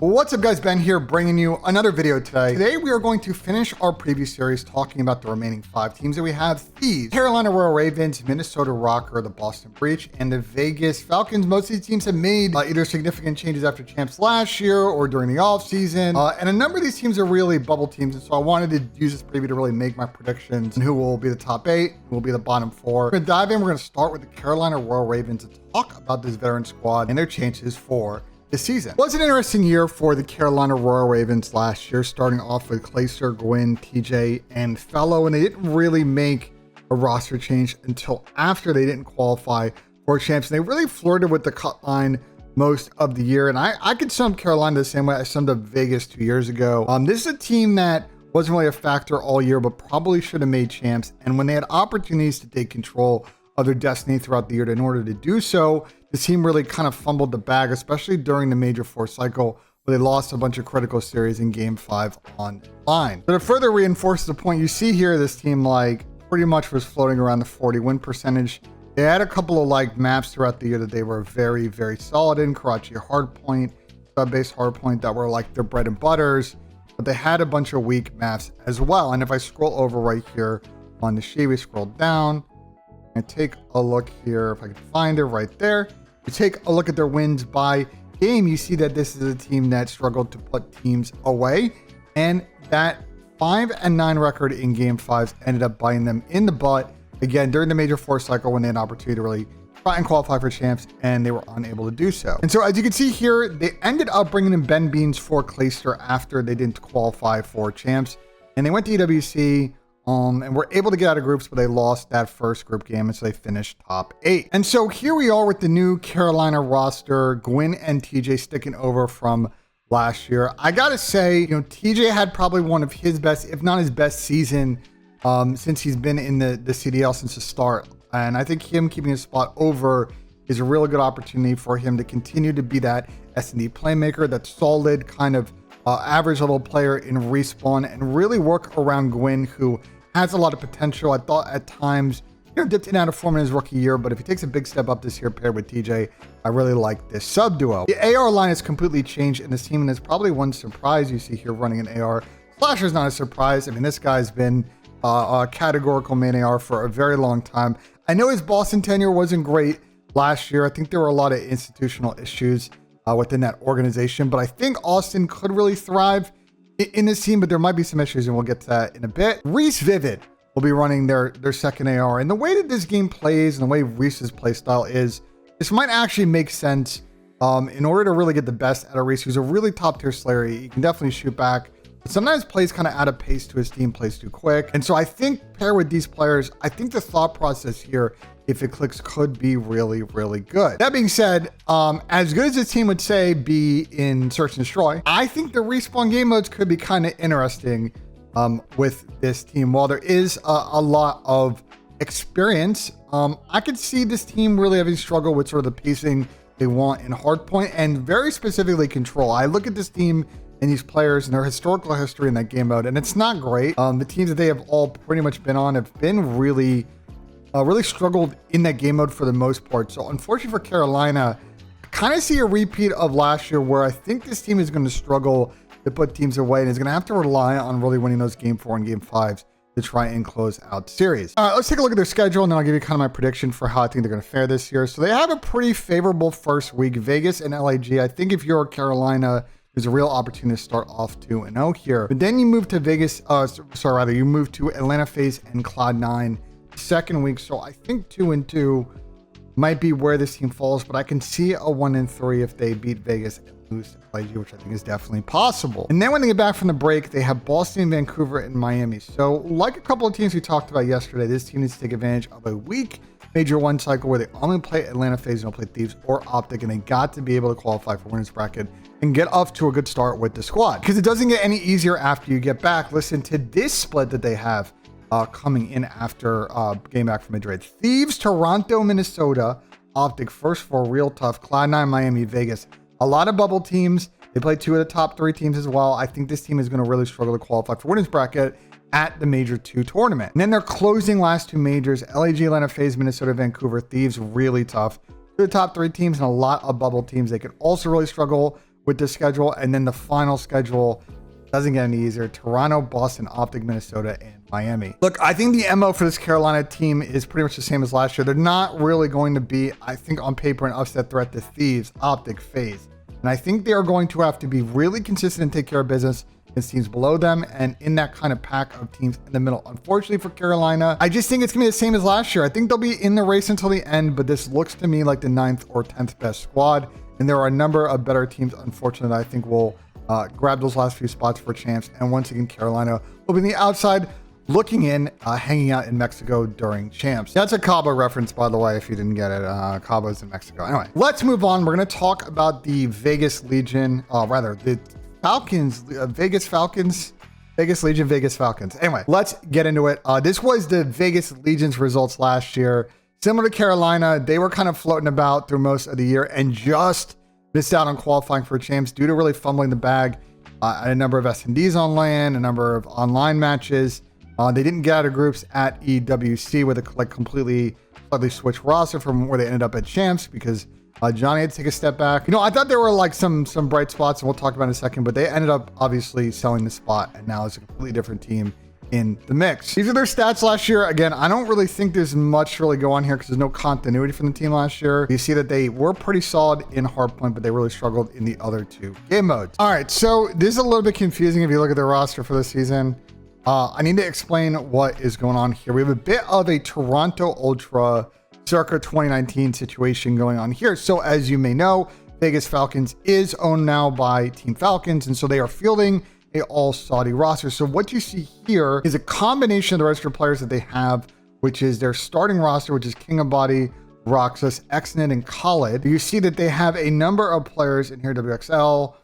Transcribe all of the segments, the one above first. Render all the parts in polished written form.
What's up guys, Ben here bringing you another video today. Today we are going to finish our preview series talking about the remaining 5 teams that we have. Thieves, Carolina Royal Ravens, Minnesota ROKKR, the Boston Breach, and the Vegas Falcons. Most of these teams have made either significant changes after champs last year or during the offseason. And a number of these teams are really bubble teams. And so I wanted to use this preview to really make my predictions on who will be the top 8, who will be the bottom 4. We're going to dive in. We're going to start with the Carolina Royal Ravens and talk about this veteran squad and their chances for this season. It was an interesting year for the Carolina Royal Ravens last year, starting off with Clayster, Gwynn, TJ, and Fellow, and they didn't really make a roster change until after they didn't qualify for champs. And they really flirted with the cut line most of the year. And I could sum Carolina the same way I summed up Vegas 2 years ago. This is a team that wasn't really a factor all year, but probably should have made champs. And when they had opportunities to take control of their destiny throughout the year, in order to do so, the team really kind of fumbled the bag, especially during the Major 4 cycle, where they lost a bunch of critical series in Game 5 online. But to further reinforce the point, you see here this team pretty much was floating around the 40 win percentage. They had a couple of maps throughout the year that they were very, very solid in. Karachi Hardpoint, Sub-Base Hardpoint, that were their bread and butters. But they had a bunch of weak maps as well. And if I scroll over right here on the sheet, we scroll down and take a look here. If I can find it right there, you take a look at their wins by game, you see that this is a team that struggled to put teams away, and that 5-9 record in Game 5s ended up biting them in the butt again during the Major 4 cycle, when they had an opportunity to really try and qualify for champs, and they were unable to do so. And so as you can see here, they ended up bringing in Ben Beans for Clayster after they didn't qualify for champs, and they went to EWC and were able to get out of groups, but they lost that first group game, and so they finished top 8. And so here we are with the new Carolina roster, Gwynn and TJ sticking over from last year. I gotta say, TJ had probably one of his best, if not his best season, since he's been in the CDL since the start. And I think him keeping his spot over is a really good opportunity for him to continue to be that S&D playmaker, that solid kind of average level player in respawn, and really work around Gwynn, who has a lot of potential. I thought at times, dipped in and out of form in his rookie year, but if he takes a big step up this year paired with TJ, I really like this sub duo. The AR line has completely changed in this team, and there's probably one surprise you see here running an AR. Slasher's not a surprise. I mean, this guy's been a categorical main AR for a very long time. I know his Boston tenure wasn't great last year. I think there were a lot of institutional issues within that organization, but I think Austin could really thrive in this team, but there might be some issues, and we'll get to that in a bit. Reese Vivid will be running their second AR, and the way that this game plays and the way Reese's play style is, this might actually make sense in order to really get the best out of Reese, who's a really top tier slayer. He can definitely shoot back, but sometimes plays kind of out of pace to his team, plays too quick. And so I think pair with these players, I think the thought process here, if it clicks, could be really, really good. That being said, as good as this team would say be in Search and Destroy, I think the respawn game modes could be kind of interesting with this team. While there is a lot of experience, I could see this team really having struggled with sort of the pacing they want in Hardpoint, and very specifically Control. I look at this team and these players and their historical history in that game mode, and it's not great. The teams that they have all pretty much been on have been really struggled in that game mode for the most part. So unfortunately for Carolina, I kind of see a repeat of last year, where I think this team is going to struggle to put teams away, and is going to have to rely on really winning those Game 4 and Game 5s to try and close out series. All right, let's take a look at their schedule, and then I'll give you kind of my prediction for how I think they're going to fare this year. So they have a pretty favorable first week, Vegas and LAG. I think if you're Carolina, there's a real opportunity to start off 2-0 here. But then you move to Vegas, you move to Atlanta FaZe and Cloud9 second week. So I think 2-2 might be where this team falls, but I can see a 1-3 if they beat Vegas and lose to LAG, which I think is definitely possible. And then when they get back from the break, they have Boston, Vancouver, and Miami. So like a couple of teams we talked about yesterday, this team needs to take advantage of a weak Major 1 cycle where they only play Atlanta FaZe, don't play Thieves or Optic, and they got to be able to qualify for winners bracket and get off to a good start with the squad, because it doesn't get any easier after you get back. Listen to this split that they have coming in after game back from Madrid. Thieves, Toronto, Minnesota, Optic, first 4 real tough, Cloud9, Miami, Vegas. A lot of bubble teams. They play 2 of the top 3 teams as well. I think this team is going to really struggle to qualify for winners bracket at the Major 2 tournament. And then they're closing last 2 majors, LAG, Atlanta FaZe, Minnesota, Vancouver. Thieves, really tough. The top 3 teams and a lot of bubble teams. They could also really struggle with the schedule. And then the final schedule doesn't get any easier. Toronto, Boston, Optic, Minnesota, and Miami. Look, I think the MO for this Carolina team is pretty much the same as last year. They're not really going to be, I think, on paper, an upset threat to Thieves, Optic, FaZe. And I think they are going to have to be really consistent and take care of business against teams below them and in that kind of pack of teams in the middle. Unfortunately for Carolina, I just think it's going to be the same as last year. I think they'll be in the race until the end, but this looks to me like the 9th or 10th best squad. And there are a number of better teams, unfortunately, that I think will grab those last few spots for champs. And once again, Carolina will be on the outside looking in, hanging out in Mexico during champs. That's a Cabo reference, by the way, if you didn't get it. Cabo's in Mexico. Anyway, let's move on. We're going to talk about the Vegas Legion, the Falcons, Vegas Falcons, Vegas Legion, Vegas Falcons. Anyway, let's get into it. This was the Vegas Legion's results last year. Similar to Carolina, they were kind of floating about through most of the year and just missed out on qualifying for champs due to really fumbling the bag at a number of S&Ds on LAN, a number of online matches. They didn't get out of groups at EWC with a completely slightly switched roster from where they ended up at champs because Johnny had to take a step back. I thought there were like some bright spots, and we'll talk about in a second, but they ended up obviously selling the spot, and now it's a completely different team in the mix. These are their stats last year. Again, I don't really think there's much really go on here because there's no continuity from the team last year. You see that they were pretty solid in hardpoint, but they really struggled in the other two game modes. All right, so this is a little bit confusing if you look at their roster for the season. I need to explain what is going on here. We have a bit of a Toronto Ultra circa 2019 situation going on here. So as you may know, Vegas Falcons is owned now by Team Falcons, and so they are fielding a all Saudi roster. So what you see here is a combination of the registered players that they have, which is their starting roster, which is King of Body, Roxas, Xnet, and Khalid. You see that they have a number of players in here, WXL,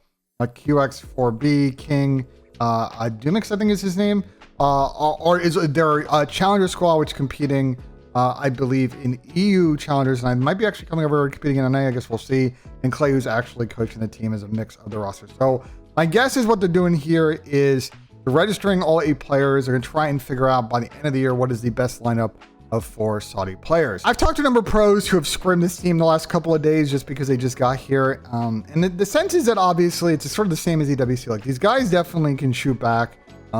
QX4B, King, Dumix, I think is his name, or is their Challenger squad, which is competing, I believe, in EU Challengers, and I might be actually coming over competing in NA, I guess we'll see. And Clay, who's actually coaching the team, is a mix of the roster. So my guess is what they're doing here is they're registering all 8 players. They're going to try and figure out by the end of the year what is the best lineup of 4 Saudi players. I've talked to a number of pros who have scrimmed this team the last couple of days just because they just got here. And the sense is that obviously it's sort of the same as EWC. Like, these guys definitely can shoot back.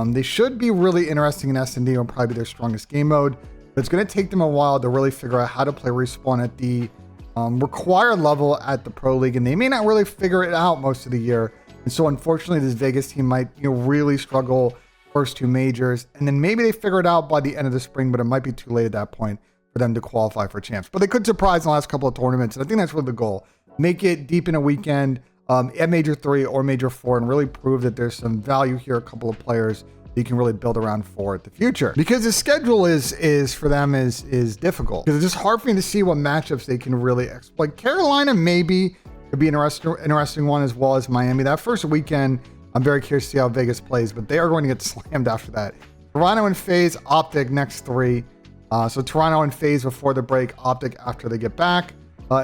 They should be really interesting in S&D and probably be their strongest game mode. But it's going to take them a while to really figure out how to play Respawn at the required level at the Pro League. And they may not really figure it out most of the year. And so unfortunately, this Vegas team might really struggle first 2 majors. And then maybe they figure it out by the end of the spring, but it might be too late at that point for them to qualify for champs. But they could surprise in the last couple of tournaments. And I think that's really the goal. Make it deep in a weekend at Major 3 or Major 4 and really prove that there's some value here, a couple of players you can really build around for the future, because the schedule is for them is difficult because it's just hard for me to see what matchups they can really exploit. Carolina maybe could be an interesting one, as well as Miami. That first weekend, I'm very curious to see how Vegas plays, but they are going to get slammed after that. Toronto and FaZe, Optic next 3. So Toronto and FaZe before the break, Optic after they get back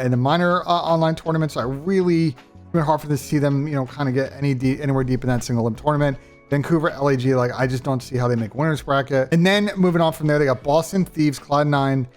in the minor online tournaments. So it's been hard for them to see them, kind of get anywhere deep in that single limb tournament. Vancouver, LAG, I just don't see how they make winners bracket. And then moving on from there, they got Boston Thieves, Cloud9,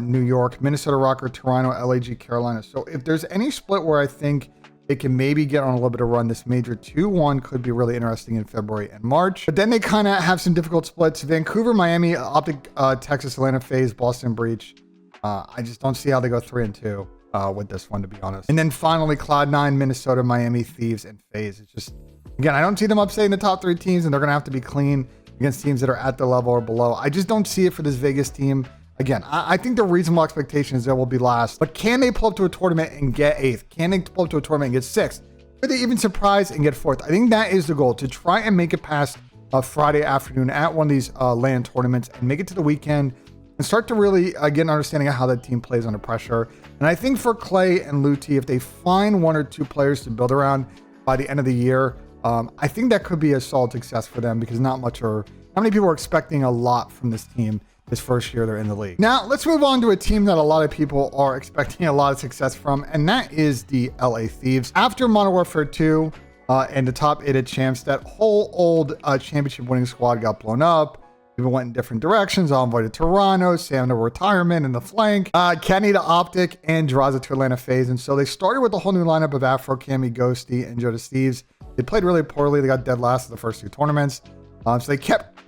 New York, Minnesota ROKKR, Toronto, LAG, Carolina. So if there's any split where I think they can maybe get on a little bit of run, this Major 2-1 could be really interesting in February and March. But then they kind of have some difficult splits. Vancouver, Miami, Optic, Texas, Atlanta, FaZe, Boston, Breach. I just don't see how they go 3-2 with this one, to be honest. And then finally, Cloud9, Minnesota, Miami, Thieves, and FaZe. It's just, again, I don't see them upsetting the top 3 teams, and they're going to have to be clean against teams that are at the level or below. I just don't see it for this Vegas team. Again, I think the reasonable expectation is they will be last, but can they pull up to a tournament and get 8th? Can they pull up to a tournament and get 6th? Could they even surprise and get 4th? I think that is the goal, to try and make it past Friday afternoon at one of these LAN tournaments and make it to the weekend and start to really get an understanding of how that team plays under pressure. And I think for Clay and Luti, if they find 1 or 2 players to build around by the end of the year, I think that could be a solid success for them, because not many people are expecting a lot from this team this first year they're in the league. Now, let's move on to a team that a lot of people are expecting a lot of success from, and that is the LA Thieves. After Modern Warfare 2 and the top 8 at champs, that whole old championship winning squad got blown up. People went in different directions. Envoy to Toronto, Sam to retirement in the flank, Kenny to Optic, and Draza to Atlanta FaZe. And so they started with a whole new lineup of Afro, Cammy, Ghosty, and Angeles Thieves. They played really poorly. They got dead last of the first 2 tournaments. So they kept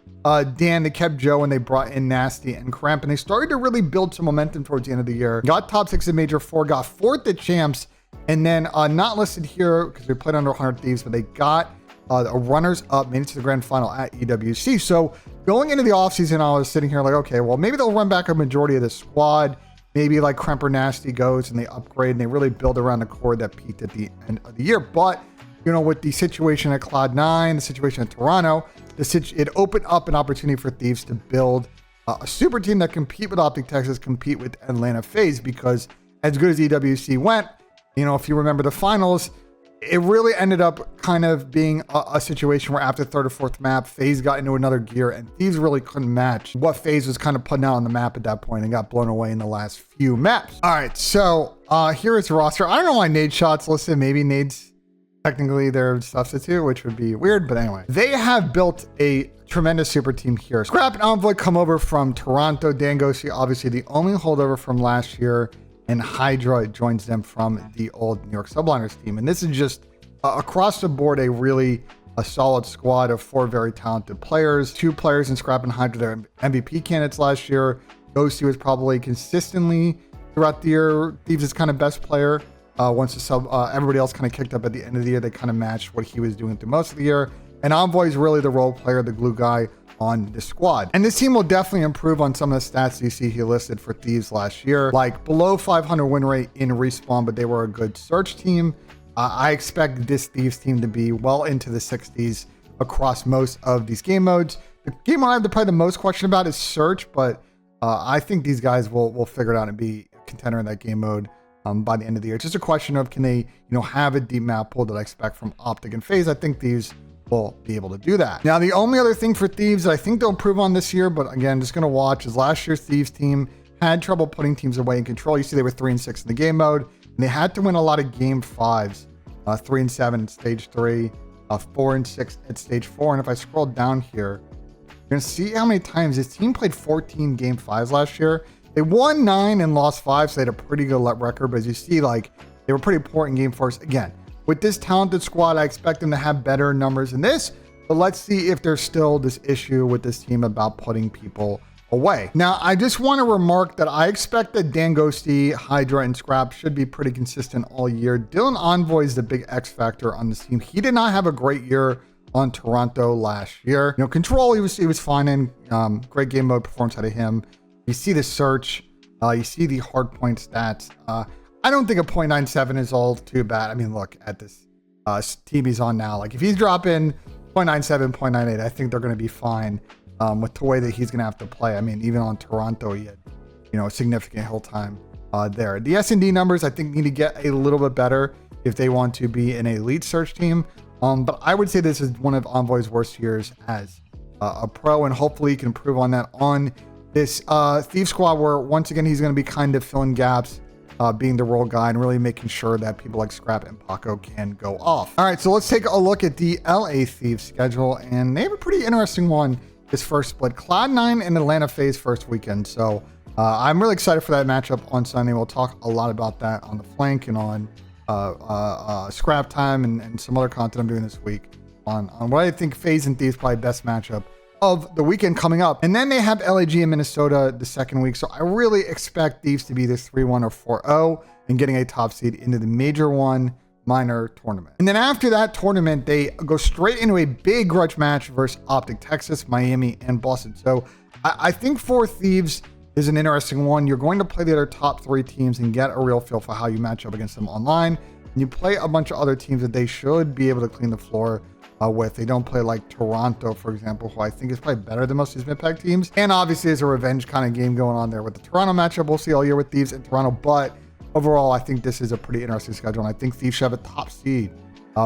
Dan, they kept Joe, and they brought in Nasty and Cramp. And they started to really build some momentum towards the end of the year. Got top 6 in Major 4, got 4th at Champs, and then not listed here because they played under 100 Thieves, but they got a runners-up, made it to the grand final at EWC. So going into the offseason, I was sitting here like, okay, well, maybe they'll run back a majority of the squad. Maybe like Kremper Nasty goes and they upgrade and they really build around the core that peaked at the end of the year. But, you know, with the situation at Cloud9, the situation at Toronto, it opened up an opportunity for Thieves to build a super team that compete with Optic Texas, compete with Atlanta FaZe, because as good as EWC went, you know, if you remember the finals, it really ended up kind of being a situation where after 3rd or 4th map, FaZe got into another gear and Thieves really couldn't match what FaZe was kind of putting out on the map at that point and got blown away in the last few maps. All right, so here is the roster. I don't know why Nade Shot's listed. Maybe Nade's technically their substitute, which would be weird, but anyway. They have built a tremendous super team here. Scrap and Envoy come over from Toronto. Dan Ghosty, obviously the only holdover from last year, and Hydra joins them from the old New York Subliners team. And this is just across the board a solid squad of 4 very talented players. 2 players in Scrap and Hydra, they're MVP candidates last year. Ghosty was probably consistently throughout the year Thieves' kind of best player. Once everybody else kind of kicked up at the end of the year, they kind of matched what he was doing through most of the year. And Envoy is really the role player, the glue guy on the squad. And this team will definitely improve on some of the stats you see he listed for Thieves last year, like below 500 win rate in respawn, but they were a good search team. I expect this Thieves team to be well into the 60s across most of these game modes. The game mode I have probably the most question about is search, but I think these guys will figure it out and be a contender in that game mode by the end of the year. It's just a question of, can they, have a deep map pool that I expect from Optic and FaZe. I think Thieves will be able to do that. Now, the only other thing for Thieves that I think they'll improve on this year, but again, just going to watch, is last year's Thieves team had trouble putting teams away in control. You see they were 3-6 in the game mode, and they had to win a lot of game 5s, 3-7 at stage 3, 4-6 at stage 4. And if I scroll down here, you're going to see how many times this team played 14 game 5s last year. They won 9 and lost 5, so they had a pretty good record. But as you see, like, they were pretty poor in game 4s. Again, with this talented squad, I expect them to have better numbers than this. But let's see if there's still this issue with this team about putting people away. Now, I just want to remark that I expect that Dan Ghosty, Hydra, and Scrap should be pretty consistent all year. Dylan Envoy is the big X factor on this team. He did not have a great year on Toronto last year. Control, he was fine in. Great game mode performance out of him. You see the search. You see the hard point stats. I don't think a 0.97 is all too bad. I mean, look at this team he's on now. Like, if he's dropping 0.97, 0.98, I think they're going to be fine with the way that he's going to have to play. I mean, even on Toronto, he had, a significant hill time there. The S&D numbers, I think, need to get a little bit better if they want to be an elite search team. But I would say this is one of Envoy's worst years as a pro, and hopefully he can improve on that on this Thief squad, where once again he's going to be kind of filling gaps, being the role guy and really making sure that people like Scrap and Paco can go off. All right, so let's take a look at the LA Thieves schedule, and they have a pretty interesting one this first split. Cloud9 and Atlanta FaZe first weekend, so I'm really excited for that matchup on Sunday. We'll talk a lot about that on the flank and on Scrap time and some other content I'm doing this week on what I think FaZe and Thieves probably best matchup of the weekend coming up. And then they have LAG in Minnesota the second week. So I really expect Thieves to be this 3-1 or 4-0 and getting a top seed into the Major 1 minor tournament. And then after that tournament, they go straight into a big grudge match versus Optic Texas, Miami, and Boston. So I think for Thieves is an interesting one. You're going to play the other top 3 teams and get a real feel for how you match up against them online. And you play a bunch of other teams that they should be able to clean the floor with. They don't play like Toronto, for example, who I think is probably better than most of these mid-pack teams. And obviously there's a revenge kind of game going on there with the Toronto matchup. We'll see all year with Thieves in Toronto, but overall, I think this is a pretty interesting schedule, and I think Thieves should have a top seed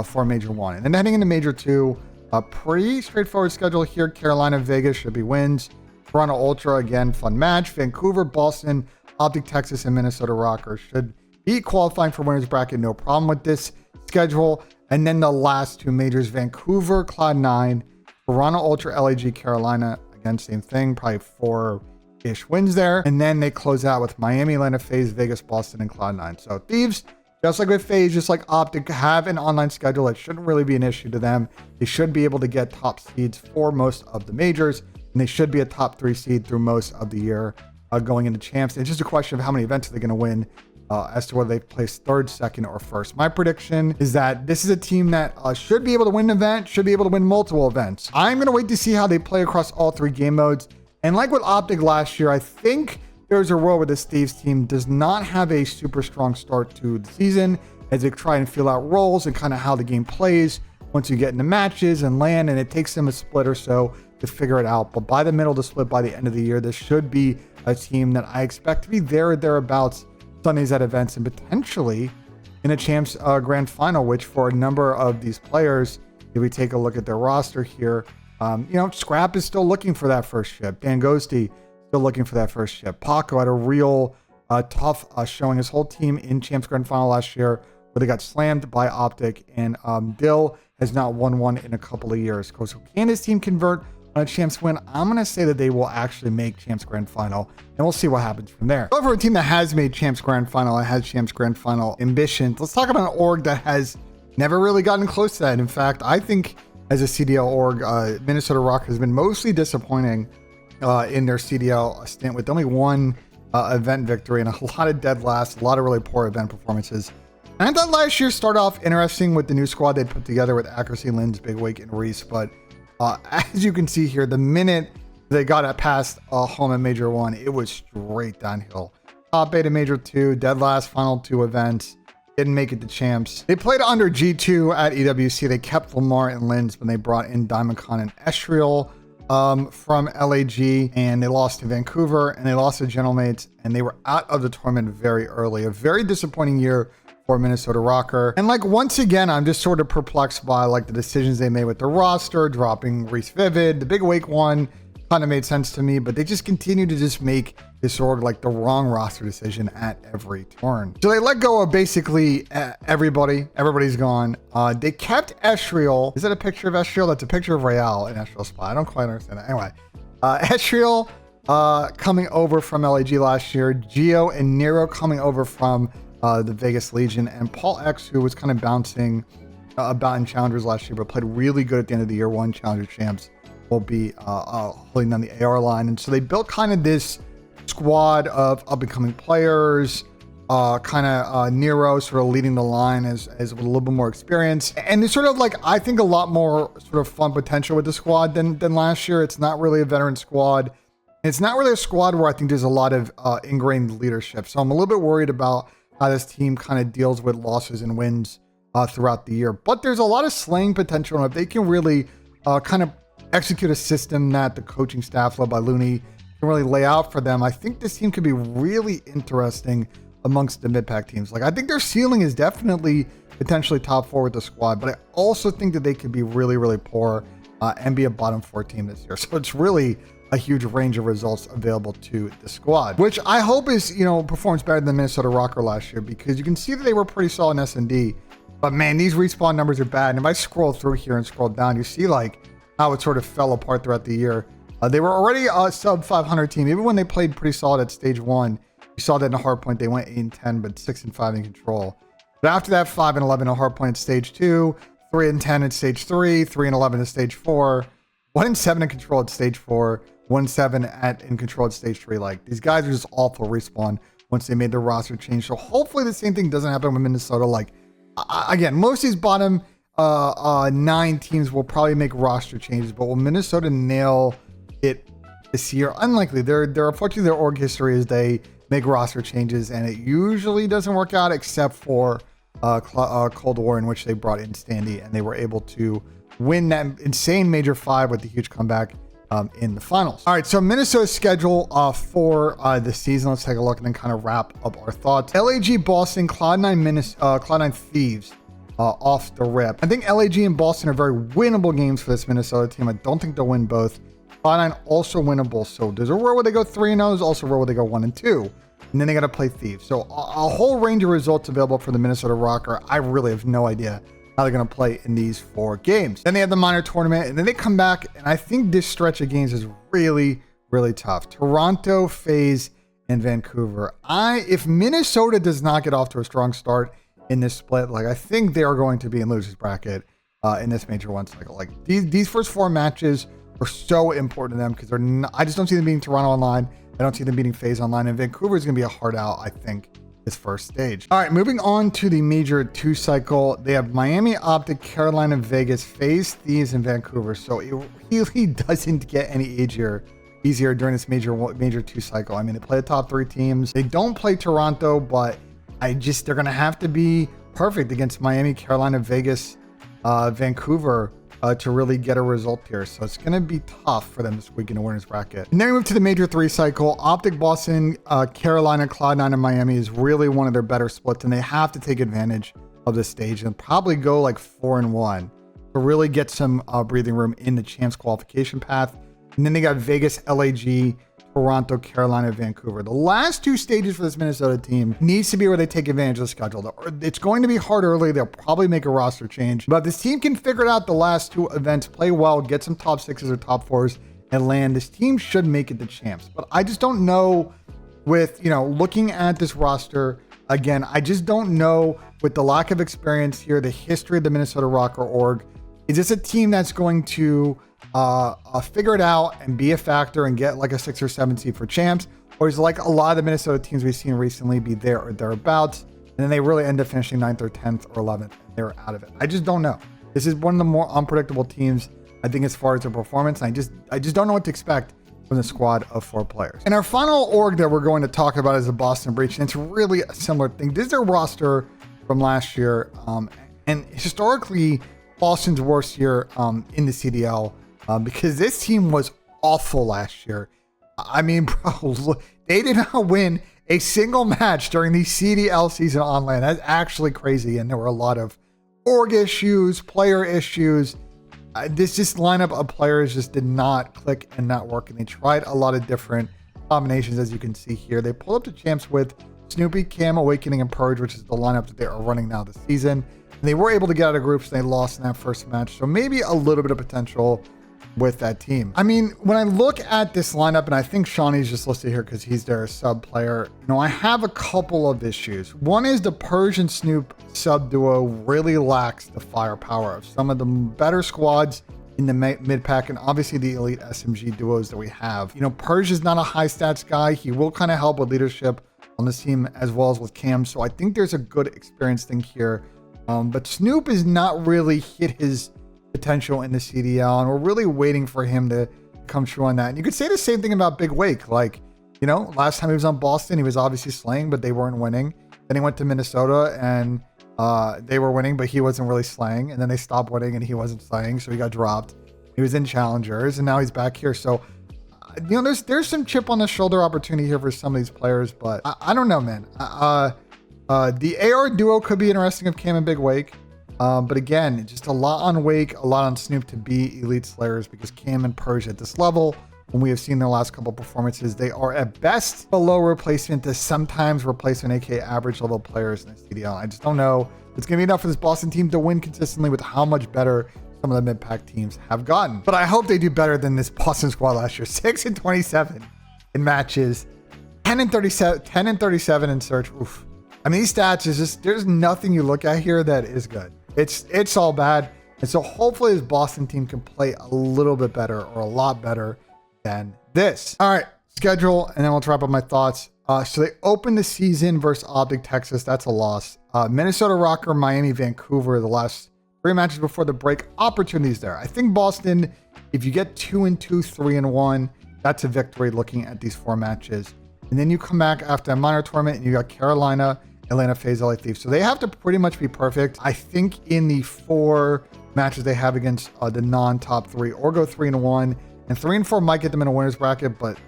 for Major 1. And then heading into Major 2, a pretty straightforward schedule here. Carolina, Vegas should be wins. Toronto Ultra, again, fun match. Vancouver, Boston, Optic Texas, and Minnesota ROKKR should be qualifying for winners bracket. No problem with this schedule. And then the last 2 majors, Vancouver, Cloud9, Toronto Ultra, LAG, Carolina. again, same thing, probably 4-ish wins there. And then they close out with Miami, Atlanta, FaZe, Vegas, Boston, and Cloud9. So Thieves, just like with FaZe, just like Optic, have an online schedule. It shouldn't really be an issue to them. They should be able to get top seeds for most of the majors, and they should be a top 3 seed through most of the year going into champs. It's just a question of how many events are they going to win as to whether they place 3rd, 2nd, or 1st. My prediction is that this is a team that should be able to win an event, should be able to win multiple events. I'm going to wait to see how they play across all 3 game modes. And like with Optic last year, I think there's a world where this Thieves team does not have a super strong start to the season as they try and feel out roles and kind of how the game plays once you get into matches and LAN, and it takes them a split or so to figure it out. But by the middle of the split, by the end of the year, this should be a team that I expect to be there or thereabouts Sundays at events and potentially in a champs grand final, which for a number of these players, if we take a look at their roster here, Scrap is still looking for that first ship. Dan Ghosty still looking for that first ship. Paco had a real tough showing. His whole team in champs grand final last year where they got slammed by Optic, and Dill has not won one in a couple of years. So can his team convert on a champs win? I'm going to say that they will actually make champs grand final, and we'll see what happens from there. But for a team that has made champs grand final and has champs grand final ambitions, let's talk about an org that has never really gotten close to that. In fact, I think as a CDL org, Minnesota ROKKR has been mostly disappointing in their CDL stint with only one event victory and a lot of dead last, a lot of really poor event performances. And I thought last year started off interesting with the new squad they'd put together with Accuracy, Lins, Big Wake, and Reese, but as you can see here, the minute they got it past home at Major 1, it was straight downhill. Top 8 at Major 2, dead last, final 2 events, didn't make it to champs. They played under G2 at EWC. They kept Lamar and Lins when they brought in DiamondCon and Estriel from LAG, and they lost to Vancouver, and they lost to Gentlemates, and they were out of the tournament very early. A very disappointing year for Minnesota ROKKR. And like, once again, I'm just sort of perplexed by like the decisions they made with the roster, dropping Reese Vivid. The Big Wake one kind of made sense to me, but they just continue to just make this sort of like the wrong roster decision at every turn. So they let go of basically everybody. Everybody's gone. They kept Estriel. Is that a picture of Estriel? That's a picture of Real in Estriel's spot. I don't quite understand that. Anyway, Estriel coming over from LAG last year. Geo and Nero coming over from the Vegas Legion, and Paul X, who was kind of bouncing about in challengers last year, but played really good at the end of the year. Won challenger champs, will be holding down the AR line. And so they built kind of this squad of up and coming players, Nero sort of leading the line as with a little bit more experience. And there's sort of like, I think, a lot more sort of fun potential with the squad than last year. It's not really a veteran squad. It's not really a squad where I think there's a lot of ingrained leadership. So I'm a little bit worried about how this team kind of deals with losses and wins throughout the year. But there's a lot of slaying potential, and if they can really kind of execute a system that the coaching staff led by Looney can really lay out for them, I think this team could be really interesting amongst the mid-pack teams. Like, I think their ceiling is definitely potentially top 4 with the squad, but I also think that they could be really, really poor and be a bottom 4 team this year. So it's really a huge range of results available to the squad, which I hope is, performs better than Minnesota ROKKR last year, because you can see that they were pretty solid in S&D, but man, these respawn numbers are bad. And if I scroll through here and scroll down, you see like how it sort of fell apart throughout the year. They were already a sub 500 team. Even when they played pretty solid at stage 1, you saw that in a hardpoint, they went 8-10, but 6-5 in control. But after that, 5-11 in a hardpoint at stage 2, 3-10 at stage 3, 3-11 at stage 4, 1-7 in control at stage 4, 1-7 in control at stage 3. Like, these guys are just awful respawn once they made their roster change. So hopefully the same thing doesn't happen with Minnesota. Like, again, most of these bottom 9 teams will probably make roster changes, but will Minnesota nail it this year? Unlikely. They're unfortunately, their org history is they make roster changes, and it usually doesn't work out, except for Cold War, in which they brought in Standy, and they were able to win that insane Major 5 with the huge comeback in the finals. All right, so Minnesota's schedule for the season. Let's take a look and then kind of wrap up our thoughts. LAG, Boston, Cloud9 Thieves off the rip. I think LAG and Boston are very winnable games for this Minnesota team. I don't think they'll win both. Cloud9 also winnable. So there's a row where they go 3-0. There's also a row where they go 1-2. And then they got to play Thieves. So a whole range of results available for the Minnesota ROKKR. I really have no idea how they're going to play in these 4 games. Then they have the minor tournament, and then they come back, and I think this stretch of games is really, really tough. Toronto, FaZe, and Vancouver. If Minnesota does not get off to a strong start in this split, like I think they are going to be in losers bracket in this major one cycle. Like these first 4 matches are so important to them because I just don't see them beating Toronto online. I don't see them beating FaZe online, and Vancouver is going to be a hard out, I think, this first stage. All right, moving on to the major 2 cycle. They have Miami, Optic, Carolina, Vegas, FaZe, Thieves, and Vancouver. So it really doesn't get any easier during this major 2 cycle. I mean, they play the top 3 teams. They don't play Toronto, but they're going to have to be perfect against Miami, Carolina, Vegas, Vancouver to really get a result here. So it's going to be tough for them this week in the winners bracket. And then we move to the major 3 cycle. Optic, Boston, Carolina, Cloud9, and Miami is really one of their better splits, and they have to take advantage of this stage and probably go like 4-1 to really get some breathing room in the champs qualification path. And then they got Vegas, LAG, Toronto, Carolina, Vancouver. The last 2 stages for this Minnesota team needs to be where they take advantage of the schedule. It's going to be hard early. They'll probably make a roster change, but if this team can figure it out the last 2 events, play well, get some top 6s or top 4s, and land, this team should make it to champs. But I just don't know with, looking at this roster, again, I just don't know with the lack of experience here, the history of the Minnesota ROKKR org. Is this a team that's going to figure it out and be a factor and get like a 6 or 7 seed for champs, or is like a lot of the Minnesota teams we've seen recently be there or thereabouts, and then they really end up finishing 9th or 10th or 11th and they're out of it? I just don't know. This is one of the more unpredictable teams, I think, as far as their performance. And I just don't know what to expect from the squad of 4 players. And our final org that we're going to talk about is the Boston Breach, and it's really a similar thing. This is their roster from last year, and historically Boston's worst year in the CDL. Because this team was awful last year. I mean, bro, they did not win a single match during the CDL season on LAN. That's actually crazy. And there were a lot of org issues, player issues. This lineup of players just did not click and not work. And they tried a lot of different combinations, as you can see here. They pulled up to champs with Snoopy, Cam, Awakening, and Purge, which is the lineup that they are running now this season. And they were able to get out of groups, and they lost in that first match. So maybe a little bit of potential with that team. I mean, when I look at this lineup, and I think Shawnee's just listed here because he's their sub player, I have a couple of issues. One is the Purge and Snoop sub duo really lacks the firepower of some of the better squads in the mid pack, and obviously the elite SMG duos that we have. Purge is not a high stats guy. He will kind of help with leadership on this team as well as with Cam. So I think there's a good experience thing here. But Snoop is not really hit his potential in the CDL, and we're really waiting for him to come true on that. And you could say the same thing about Big Wake. Like, last time he was on Boston, he was obviously slaying, but they weren't winning. Then he went to Minnesota and they were winning, but he wasn't really slaying. And then they stopped winning and he wasn't slaying, so he got dropped. He was in challengers, and now he's back here. So, there's some chip on the shoulder opportunity here for some of these players, but I don't know, man. The AR duo could be interesting of Cam and Big Wake. But again, just a lot on Wake, a lot on Snoop to be elite slayers, because Cam and Purge at this level, when we have seen their last couple performances, they are at best below replacement to sometimes replacement, aka average level players in the CDL. I just don't know if it's going to be enough for this Boston team to win consistently with how much better some of the mid-pack teams have gotten. But I hope they do better than this Boston squad last year. 6-27 in matches, 10-37 in search. Oof. I mean, these stats is just, there's nothing you look at here that is good. It's all bad. And so hopefully this Boston team can play a little bit better, or a lot better than this. All right, schedule, and then we'll wrap up my thoughts. So they opened the season versus Optic Texas. That's a loss. Minnesota ROKKR, Miami, Vancouver, the last 3 matches before the break. Opportunities there. I think Boston, if you get 2-2, 3-1, that's a victory looking at these 4 matches. And then you come back after a minor tournament and you got Carolina, Atlanta, FaZe, LA Thieves. So they have to pretty much be perfect. I think in the 4 matches they have against the non-top 3, or go 3-1, and 3-4 might get them in a winner's bracket. But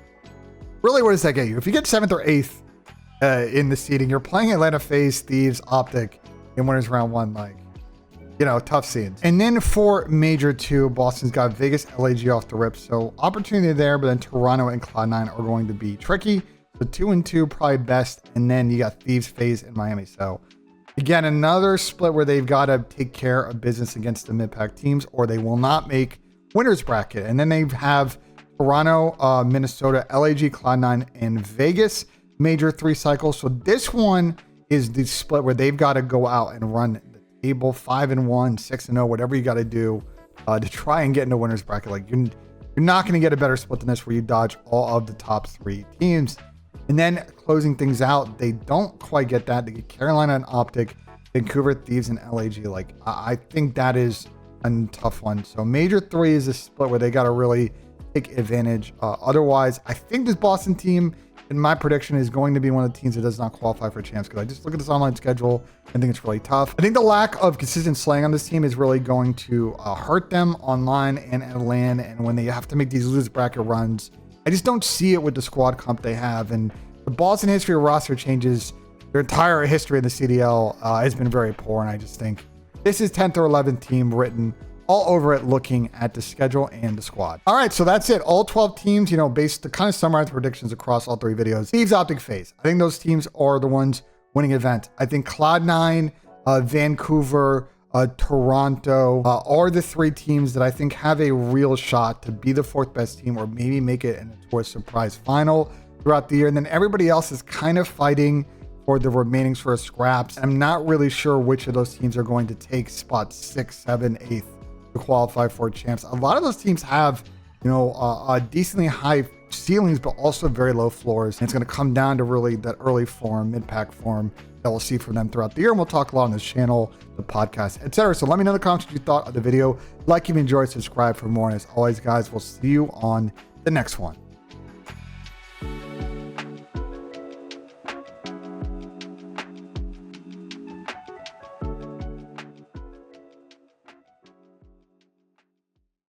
really, what does that get you? If you get 7th or 8th in the seeding, you're playing Atlanta, FaZe, Thieves, Optic in winners round 1, like, tough scenes. And then for major 2, Boston's got Vegas, LAG off the rip. So opportunity there, but then Toronto and Cloud9 are going to be tricky. So 2-2 probably best, and then you got Thieves, FaZe, and Miami. So Again, another split where they've got to take care of business against the mid-pack teams or they will not make winners bracket. And then they have Toronto, Minnesota, LAG, Cloud9, and Vegas major 3 cycles. So this one is the split where they've got to go out and run the table 5-1, 6-0, whatever you got to do to try and get into winners bracket. Like you're not going to get a better split than this where you dodge all of the top 3 teams. And then closing things out, they don't quite get that. They get Carolina and Optic, Vancouver Thieves, and LAG. Like I think that is a tough one. So major 3 is a split where they got to really take advantage. Otherwise, I think this Boston team, in my prediction, is going to be one of the teams that does not qualify for champs, because I just look at this online schedule and think it's really tough. I think the lack of consistent slaying on this team is really going to hurt them online and at LAN, and when they have to make these lose bracket runs. I just don't see it with the squad comp they have. And the Boston history of roster changes, their entire history in the CDL has been very poor. And I just think this is 10th or 11th team written all over it looking at the schedule and the squad. All right, so that's it. All 12 teams, based to kind of summarize predictions across all 3 videos. Thieves, Optic, FaZe. I think those teams are the ones winning event. I think Cloud9, Vancouver, Toronto are the 3 teams that I think have a real shot to be the 4th best team or maybe make it into a surprise final throughout the year. And then everybody else is kind of fighting for the remaining sort of scraps. I'm not really sure which of those teams are going to take spots 6, 7, 8 to qualify for champs. A lot of those teams have, decently high ceilings, but also very low floors. And it's going to come down to really that early form, mid-pack form that we'll see from them throughout the year. And we'll talk a lot on this channel, the podcast, etc. So let me know in the comments what you thought of the video. Like if you enjoyed, subscribe for more. And as always, guys, we'll see you on the next one.